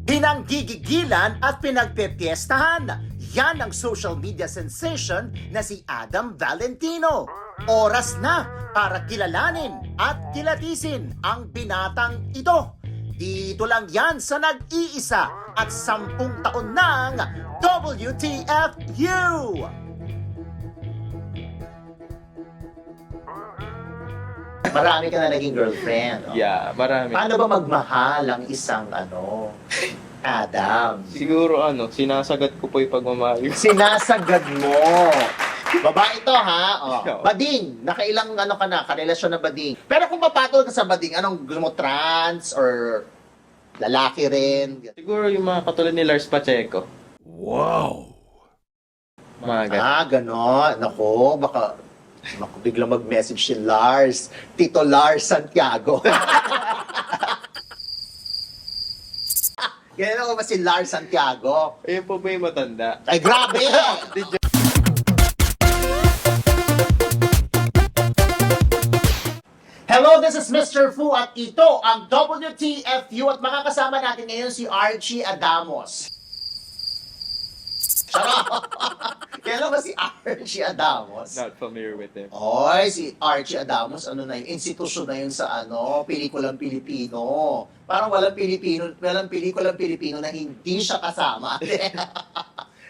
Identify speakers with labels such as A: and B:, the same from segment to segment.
A: Pinanggigigilan at pinagpepiestahan. Yan ang social media sensation na si Adam Valentino. Oras na para kilalanin at kilatisin ang binatang ito. Dito lang yan sa nag-iisa at 10 taon ng WTFU! Marami ka na naging girlfriend. No?
B: Yeah, marami.
A: Paano ba magmahal ang isang Adam?
B: Siguro sinasagat ko po yung pagmamahal ko.
A: Sinasagad mo. Babae ito ha. Oh.
B: Oo.
A: Bading. Nakailang ka na, karelasyon na bading. Pero kung papatol ka sa bading, anong gusto mo, trans or lalaki rin?
B: Siguro yung mga katulad ni Lars Pacheco.
A: Wow.
B: Mga ganun.
A: Ganon. Naku, baka biglang mag-message si Lars. Tito Lars Santiago. Ganyan ako ba si Lars Santiago?
B: Ayun po ba yung matanda?
A: Ay, grabe! Hello, this is Mr. Fu at ito ang WTFU at makakasama natin ngayon si Archie Adamos. Charot! Kailan ba si Archie Adamos?
B: Not familiar with him.
A: Oy, si Archie Adamos, institusyon na yun sa pelikulang Pilipino. Parang walang pelikulang Pilipino na hindi siya kasama.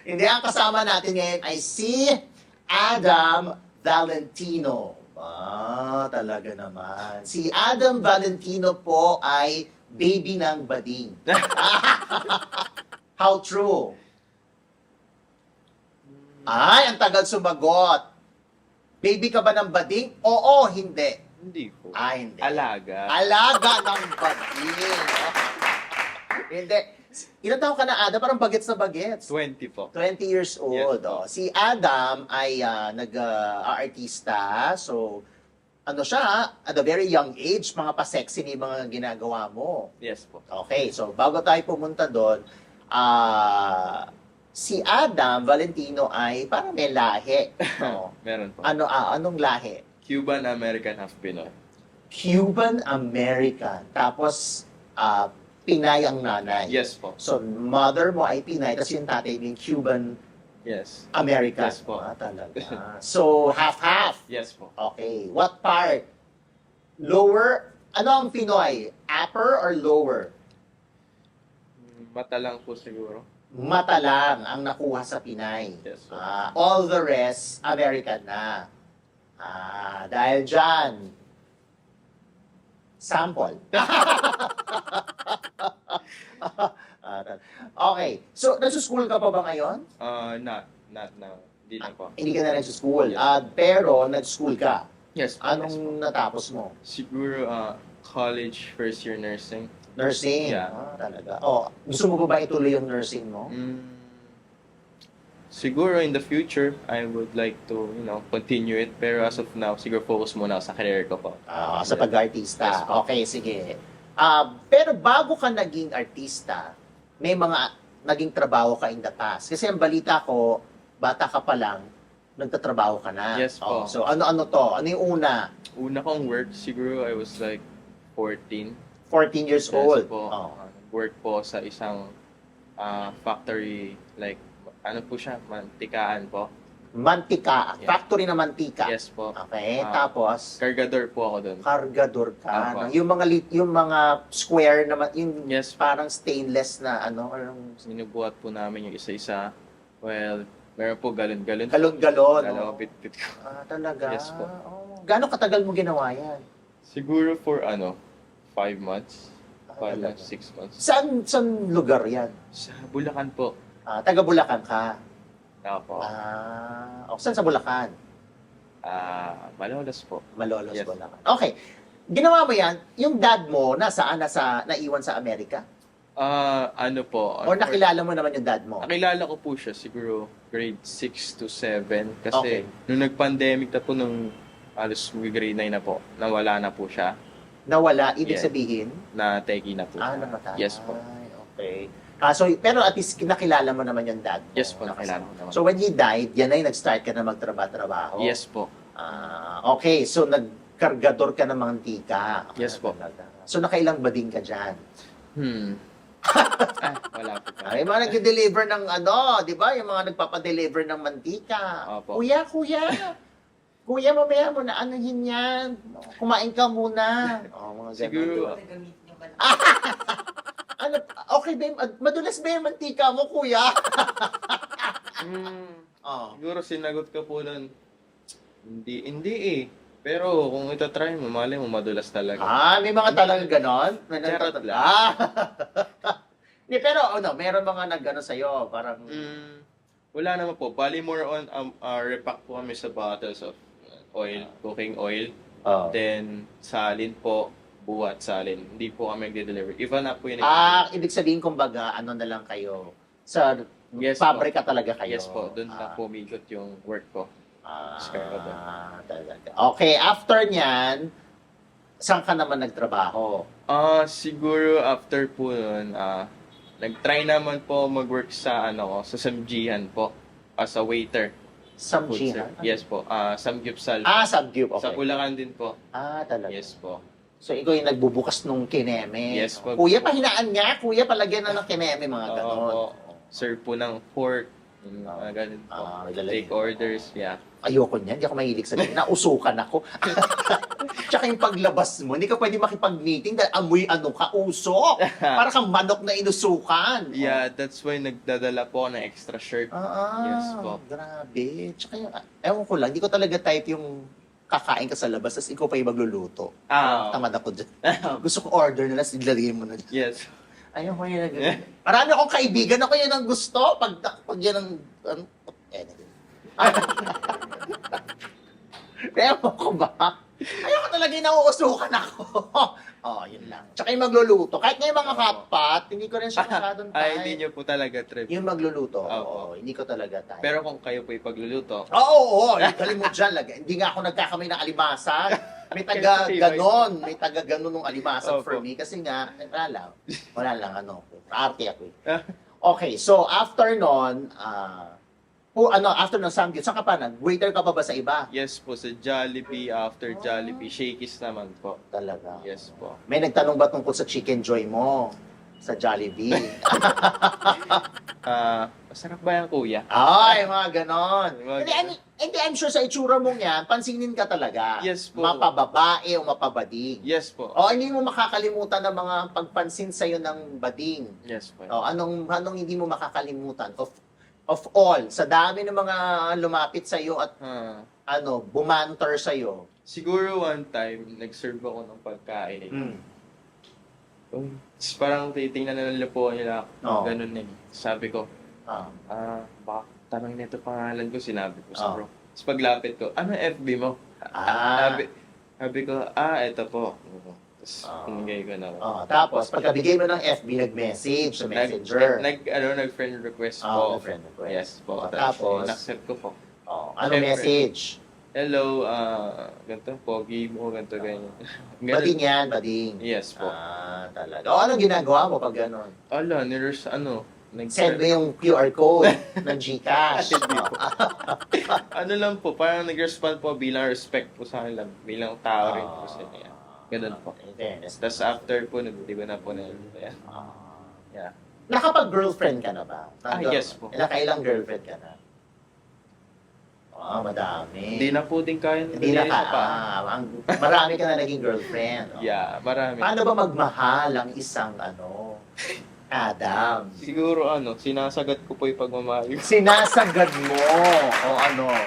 A: Hindi, ang kasama natin ngayon ay si Adam Valentino. Talaga naman. Si Adam Valentino po ay baby ng bading. How true? Ay, ang tagal sumagot. Baby ka ba ng bading? Oo, hindi.
B: Hindi po.
A: Hindi.
B: Alaga.
A: Alaga ng bading. Hindi. Ilan taon ka na, Adam? Parang bagets na bagets.
B: 20 po.
A: 20 years old.
B: Yes, po.
A: Si Adam ay nag-artista. So, siya, at a very young age, mga pa-sexy ni mga ginagawa mo.
B: Yes po.
A: Okay, so bago tayo pumunta doon, si Adam Valentino ay parang may lahi. No?
B: Meron po.
A: Anong lahi?
B: Cuban American half Pinoy.
A: Cuban American. Tapos, Pinay ang nanay.
B: Yes po.
A: So, mother mo ay Pinay, tapos yung tatay mo yung Cuban
B: Yes.
A: American.
B: Yes po.
A: Talaga. So, half-half.
B: Yes po.
A: Okay. What part? Lower? Ano ang Pinoy? Upper or lower?
B: Mata lang po siguro.
A: Mata lang ang nakuha sa Pinay.
B: Yes po.
A: All the rest, American na. Dahil dyan, sample. Okay. So, nagsuschool ka pa ba ngayon?
B: Not now. Hindi na po.
A: Hindi ka na nagsuschool. Pero, nag-school ka.
B: Yes po.
A: Anong natapos mo?
B: Siguro college first year nursing.
A: Nursing?
B: Yeah.
A: Talaga. Gusto mo ba ituloy yung nursing mo?
B: Siguro in the future, I would like to, continue it. Pero as of now, siguro focus muna ako sa career ko po.
A: Sa pag-artista.
B: Yes, po.
A: Okay, sige. Pero bago ka naging artista, may mga naging trabaho ka in the past. Kasi ang balita ko, bata ka pa lang, nagtatrabaho ka na.
B: Yes po.
A: So ano to? Ano yung una?
B: Una kong work, siguro I was like 14.
A: 14 years
B: Yes
A: old.
B: po. Work po sa isang factory, like, ano po siya, mantikaan po.
A: Mantika.
B: Yeah.
A: Factory na mantika.
B: Yes po.
A: Okay, tapos
B: Cargador po ako doon.
A: kargador ka.
B: Apo.
A: Yung mga square na yung
B: Yes po.
A: parang stainless na anong
B: Sinubuhat po namin yung isa-isa. Well, meron po galon-galon.
A: galon-galon.
B: Dalawa bit-bit ko.
A: Talaga?
B: Yes po.
A: Gano'ng katagal mo ginawa yan?
B: Siguro for 5 months. 5
A: talaga.
B: months, 6 months.
A: Saan lugar yan?
B: Sa Bulacan po.
A: Taga Bulacan ka?
B: Ako po.
A: Saan sa Bulacan?
B: Malolos po.
A: Malolos,
B: Yes.
A: Bulacan. Okay. Ginawa mo yan, yung dad mo, naiwan sa Amerika?
B: Ano po?
A: Or nakilala mo naman yung dad mo?
B: Nakilala ko po siya siguro grade 6 to 7
A: Okay.
B: kasi nung nag-pandemic na po nung alos grade 9 na po, nawala na po siya,
A: Nawala, ibig
B: Yeah.
A: sabihin?
B: na teki na po.
A: Namatay.
B: Yes po.
A: Okay. Pero at least nakilala mo naman yung dad mo.
B: Yes po, nakilala ko naman.
A: So when he died, yan ay nag-start ka na magtrabaho.
B: Yes po.
A: Okay, so nagkargador ka ng mantika.
B: Yes po.
A: Talaga. So nakailang bading ka dyan? Ay, mga nag-deliver ng ano, di ba? Yung mga nagpapadeliver ng mantika.
B: Opo.
A: Kuya, kuya, mamaya mo na anuhin yan. Kumain ka muna. Oh, mga ganun.
B: Siguro,
A: Ano, okay ba, madulas ba yung mantika mo, kuya? Oh.
B: siguro sinagot ko po nun, hindi eh. Pero kung itatry mo, malay mo madulas talaga.
A: May mga talagang ganon?
B: Charot lang.
A: Hindi, pero ano, meron mga nag-ano sa'yo, parang...
B: Wala naman po. Bali more on, repack po kami sa bottles of oil, cooking oil.
A: Oh.
B: Then, salin po, buhat salin. Hindi po kami nagde-deliver. Iba na po yung
A: Ibig sabihin, kumbaga, ano na lang kayo, sa
B: Yes,
A: pabrika talaga kayo.
B: Yes po, doon na pumikot yung work ko.
A: Talaga. Okay, after nyan, saan ka naman nagtrabaho?
B: Siguro after po nun, nag-try naman po mag-work sa sa Samjihan po as a waiter.
A: Samjihan?
B: Yes po. Samgyupsal.
A: Samgyup, okay.
B: Sa Bulacan din po.
A: Talaga.
B: Yes po.
A: So, ikaw yung nagbubukas nung kineme.
B: Yes po.
A: Kuya, pahinaan nga. Kuya, palagyan na ng kineme, mga ganon.
B: Oo. Serve po ng pork. Ganun po. Take orders. Yeah.
A: Ayoko niyan, hindi ako mahilig sa ganyan. Nausukan ako. Tsaka yung paglabas mo, hindi ka pwede makipag-meeting dahil amoy uso. Para kang manok na inusukan.
B: Yeah, that's why nagdadala po ako ng extra shirt. Yes po.
A: Grabe. Tsaka yung, ewan ko lang, hindi ko talaga type yung kakain ka sa labas, tapos ikaw pa yung magluluto. Tamad ako dyan. Gusto ko order na lang, ilalagay mo na dyan.
B: Yes.
A: Ayaw ko yun. Marami akong kaibigan, ako yun ang gusto. Pag yan ang... Ewan ko ba? Ayaw ko talaga yung nauusukan ako. Yun lang. Tsaka yung magluluto. Kahit na yung mga hotpot, hindi ko rin siya masyadong type.
B: Hindi nyo po talaga trip.
A: Yung magluluto,
B: Oo.
A: hindi ko talaga type.
B: Pero kung kayo po ipagluluto,
A: Oo. Galing mo dyan. Hindi nga ako nagkakamay ng alimasan. May taga-ganon. May taga-ganon ng alimasan for me. Kasi nga, wala lang, arte ako eh. Okay, so after nun, after ng Samgyup, saan ka pa waiter ka pa ba sa iba?
B: yes po, sa Jollibee, after Jollibee, Shakey's naman po.
A: Talaga?
B: Yes po.
A: May nagtanong ba tungkol sa Chicken Joy mo? Sa Jollibee?
B: Masarap ba yan, kuya?
A: Ay, mga ganon.
B: Mga
A: Hindi, I'm sure sa itsura mong yan, pansinin ka talaga.
B: Yes po.
A: Mapababae o mapabading.
B: Yes po.
A: Hindi mo makakalimutan ng mga pagpansin sa'yo ng bading.
B: Yes po.
A: Anong hindi mo makakalimutan? Of all, sa dami ng mga lumapit sa'yo at bumanter sa'yo.
B: Siguro one time, nag-serve ako ng pagkain. Parang titingnan na nila po nila. Ganun eh. Sabi ko, baka tanong nito pangalan ko, sinabi ko sa bro. Tapos paglapit ko, ano FB mo? Sabi ko, ito po. Tapos pinigay ko na.
A: Tapos, pagkabigay mo ng FB, nag-message sa Messenger.
B: Nag-friend request po.
A: Friend request.
B: Yes po.
A: Tapos,
B: in-accept ko po.
A: ano message?
B: Hello, ganito, pogi mo, ganito, ganyan.
A: Bading yan, bading.
B: Yes po.
A: Talaga. Anong ginagawa mo pag gano'n? Send mo yung QR code ng Gcash.
B: Ano lang po, parang nag-respond po bilang respect po sa akin lang, bilang tao rin po sa niya. Ganun po. Tapos after po, nag-diba na po na yun. Yeah.
A: Nakapag-girlfriend ka na ba?
B: Yes po.
A: Nakailang girlfriend ka na? Madami.
B: Hindi na po din kaya.
A: Hindi na ka. Marami ka na naging girlfriend.
B: Yeah, marami.
A: Paano ba magmahal ang isang Adam?
B: Siguro sinasagad ko po yung pagmamahal.
A: Sinasagad mo.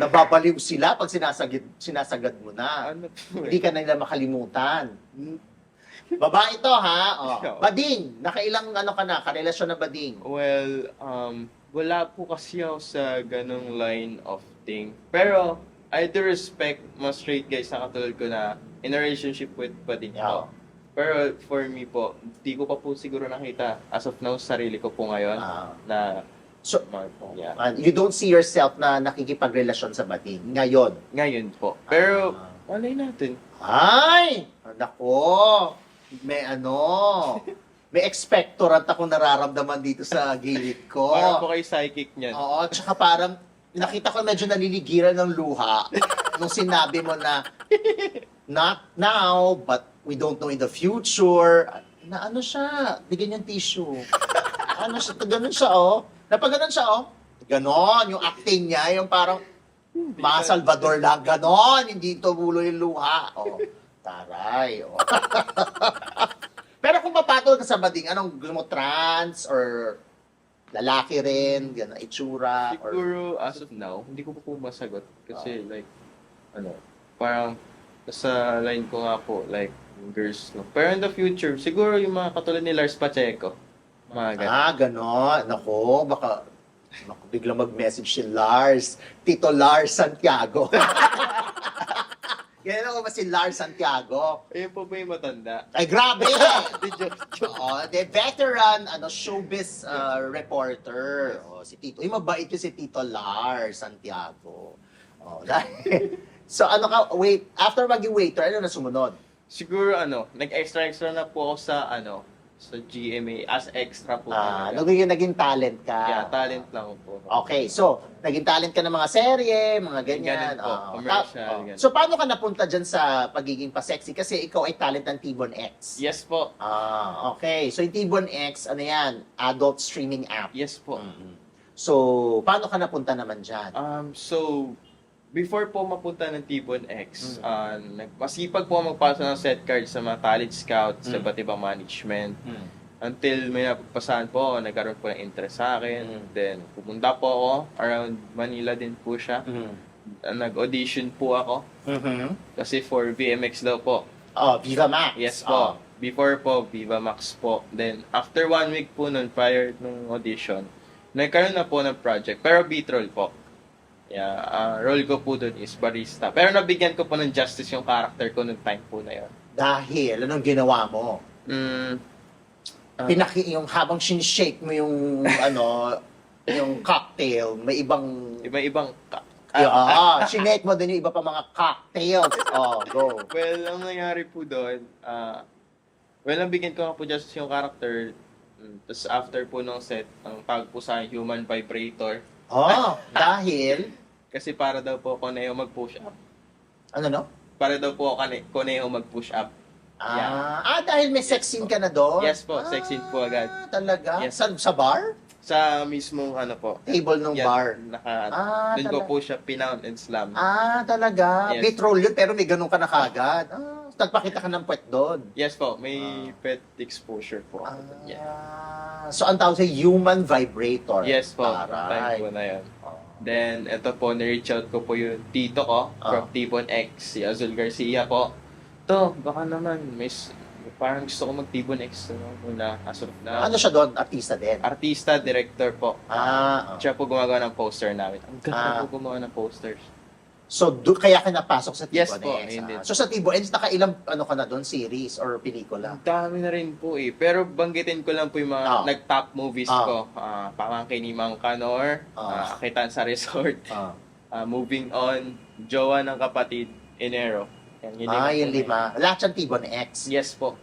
A: Nababaliw sila pag sinasagad mo na. Hindi ka na nila makalimutan. Babae ito, ha? Bading, nakailang ka na, karelasyon na bading?
B: Well, wala po kasi ako sa ganong line of thing. Pero, I do respect mga straight guys na katulad ko na in a relationship with bading po. Pero for me po, di ko pa po siguro nakita as of now sarili ko po ngayon na
A: so, you don't see yourself na nakikipagrelasyon sa bading ngayon?
B: Ngayon po. Pero, malay natin.
A: Ay! Nako! May expectorant akong nararamdaman dito sa gilid ko.
B: Parang po kayo psychic niyan.
A: Oo, tsaka parang nakita ko medyo naliligiran ng luha nung sinabi mo na not now, but we don't know in the future. Na siya, bigyan niyang tissue. Ano siya, ganun siya, oh. Napaganon siya, oh. Ganon, yung acting niya, yung parang mga Salvador lang, ganon, hindi tumulo yung luha. Oh, taray, oh. Pero kung papatol ka sa bading, anong gusto mo, trans or lalaki rin, gano'n, itsura, or...
B: Siguro, as of now, hindi ko po masagot. Kasi, like, parang, sa line ko nga po, like, girls, no. Pero in the future, siguro yung mga katulad ni Lars Pacheco. Mga ganun.
A: Ganon. Nako, baka biglang mag-message si Lars. Tito Lars Santiago. Ganyan ako ba si Lars Santiago?
B: Ayun po ba yung matanda?
A: Ay, grabe!
B: Di joke, joke.
A: Oo, the veteran showbiz reporter. Oh, si Tito. Mabait yung si Tito Lars Santiago. Oh, dahil... So ano ka, wait, after maging waiter, ano na sumunod?
B: Siguro, nag-extra na po ako sa, sa GMA as extra po. talaga.
A: Naging talent ka.
B: Yeah, talent lang po.
A: Okay, so, naging talent ka ng mga serye, mga ganyan.
B: Ganun po,
A: Oo.
B: commercial, ganun.
A: So, paano ka napunta dyan sa pagiging pa-sexy? Kasi ikaw ay talent ng T-Bon X.
B: Yes po.
A: Okay. So, yung T-Bon X, ano yan? Adult streaming app.
B: Yes po.
A: Mhm. So, paano ka napunta naman dyan?
B: So, before po mapunta ng T-Bon X, masipag po magpasa ng set card sa mga college scouts, sa iba't ibang management. Until may napagpasahan po ako, nagkaroon po ng interest sa akin. Then, pumunta po ako, around Manila din po siya. Nag-audition po ako, kasi for VMX daw po.
A: Oh, Viva Max.
B: Yes po. Before po, Viva Max po. Then, after 1 week po nun, prior nung audition, nagkaroon na po ng project. Pero B-roll po. Yeah, role ko po dun is barista. Pero nabigyan ko po ng justice yung character ko nung time po na yun.
A: Dahil, anong ginawa mo? Yung habang sinishake mo yung, yung cocktail, may ibang...
B: Iba-ibang
A: sinake mo din yung iba pa mga cocktails. Oh, go.
B: Well, ang nangyari po doon, nabigyan ko nga po justice yung character. Tapos after po ng set, ang tawag po sa akin, human vibrator.
A: Dahil...
B: Kasi para daw po Conejo mag-push up.
A: Ano, no?
B: Para daw po Conejo mag-push up.
A: Dahil may sex scene ka na doon?
B: Yes po, sex scene po agad.
A: Talaga?
B: Yes.
A: Sa bar?
B: Sa mismong po.
A: Table ng bar?
B: Doon ko po siya pinound and slam.
A: Talaga?
B: Yes.
A: Petrol yun, pero may ganun ka na kagad. Nagpakita ka ng puwet doon.
B: Yes po, may pet exposure po.
A: So, ang tawag sa human vibrator.
B: Yes po,
A: Taray.
B: time po na yun. Then, ito po, na-reach out ko po yung tito ko from T-Bon X, si Azul Garcia po. Baka naman, parang gusto ko mag-T-Bon X muna as of now.
A: Ano siya doon? Artista din?
B: Artista, director po. Siya po gumagawa ng poster namin. Ang ganda po gumawa ng posters.
A: So, kaya ka napasok sa
B: Yes
A: T-Bon
B: po,
A: X.
B: hindi.
A: So, sa T-Bon X, nakailang ka na doon? Series or pelikula?
B: Ang dami na rin po eh. Pero banggitin ko lang po yung mga nag-top movies ko. Pamangkin ni Mang Canor, Akitan sa Resort, Moving On, Jowa ng Kapatid, Enero.
A: Yung 5. Lahat siyang T-Bon X?
B: Yes po.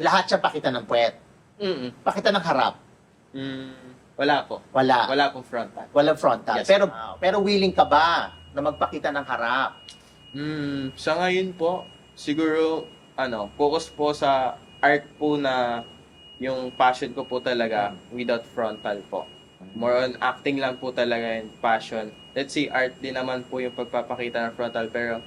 A: Lahat siya pakita ng puwet? Pakita ng harap?
B: Wala po. Wala pong frontal.
A: Walang frontal.
B: Yes.
A: Pero willing ka ba na magpakita ng harap?
B: Sa ngayon po, siguro, focus po sa art po na yung passion ko po talaga without frontal po. More on acting lang po talaga yung passion. Let's say, art din naman po yung pagpapakita ng frontal, pero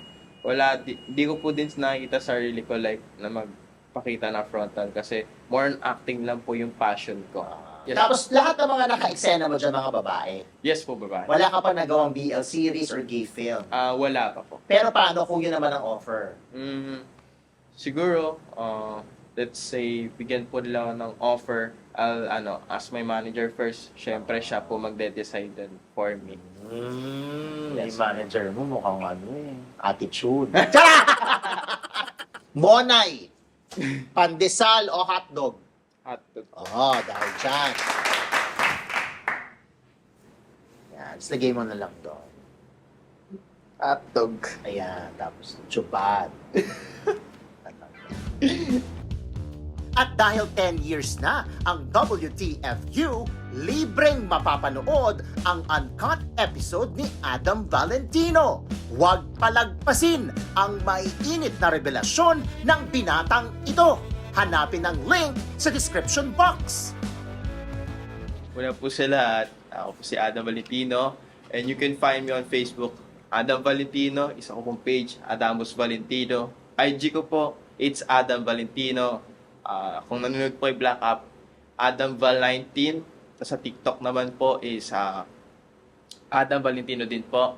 B: di ko po din nakikita sarili ko like na magpakita ng frontal kasi more on acting lang po yung passion ko. Yes.
A: Tapos lahat ng mga naka-eksena mo dyan, mga babae,
B: Yes po, babae.
A: wala ka pa nagawang BL series or gay film.
B: Wala pa po.
A: Pero paano kung yun naman ang offer?
B: Siguro, let's say, bigyan po nila ako ng offer. I'll ask my manager first. Siyempre, siya po magde-decide for me.
A: Yes. Yung manager mo mukhang attitude. Monay! Pandesal o hotdog?
B: Hotdog.
A: Dahil dyan. Yan, lagay mo na lang doon.
B: Hotdog.
A: Ayan, tapos tsubad. At dahil 10 years na ang WTFU, libreng mapapanood ang uncut episode ni Adam Valentino. Huwag palagpasin ang maiinit na revelasyon ng binatang ito. Hanapin ang link sa description box.
B: Muna po sa lahat, ako po si Adam Valentino. And you can find me on Facebook, Adam Valentino. Isa ko pong page, Adamus Valentino. IG ko po, it's Adam Valentino. Kung nanonood po kay Black Up, Adam Val19. Sa TikTok naman po is Adam Valentino din po.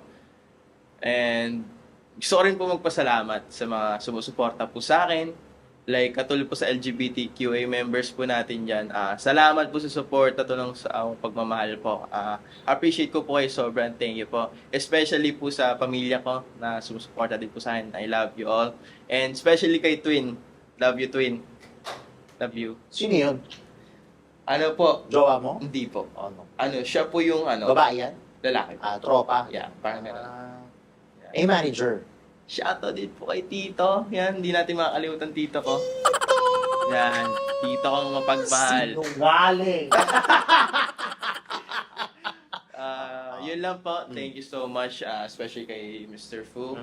B: And gusto ko rin po magpasalamat sa mga sumusuporta po sa akin. Like, katulad po sa LGBTQA members po natin dyan. Salamat po sa support at tulong sa pagmamahal po. Appreciate ko po kayo sobrang. Thank you po. Especially po sa pamilya ko na sumusuporta din po sa akin. I love you all. And especially kay Twin. Love you, Twin. Love you.
A: Sino yun?
B: Ano po?
A: Jowa mo?
B: Hindi po.
A: Ano?
B: Siya po yung
A: Babae yan?
B: lalaki.
A: Tropa?
B: Yeah, parang gano'n.
A: Manager?
B: Shoutout din po kay Tito. Yan, hindi natin makakalimutan Tito ko. Yan, Tito kong mapagmahal.
A: Sinungaling!
B: Yun lang po. Thank you so much, especially kay Mr. Fu,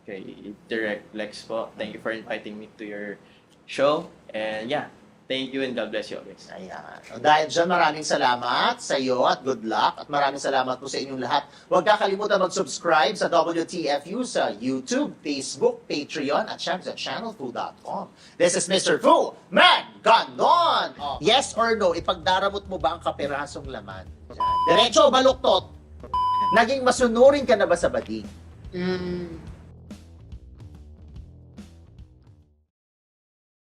B: kay Direct Lex po. Thank you for inviting me to your show. And yeah, thank you and God bless you always.
A: Ayan. Dahil dyan, maraming salamat sa iyo at good luck. At maraming salamat po sa inyong lahat. Huwag kakalimutan mag-subscribe sa WTFU sa YouTube, Facebook, Patreon, at syempre sa channelfu.com. This is Mr. Fu. Man, ganon! Yes or no, ipagdaramot mo ba ang kapirasong laman? Diretso o baluktot? Naging masunurin ka na ba sa bading?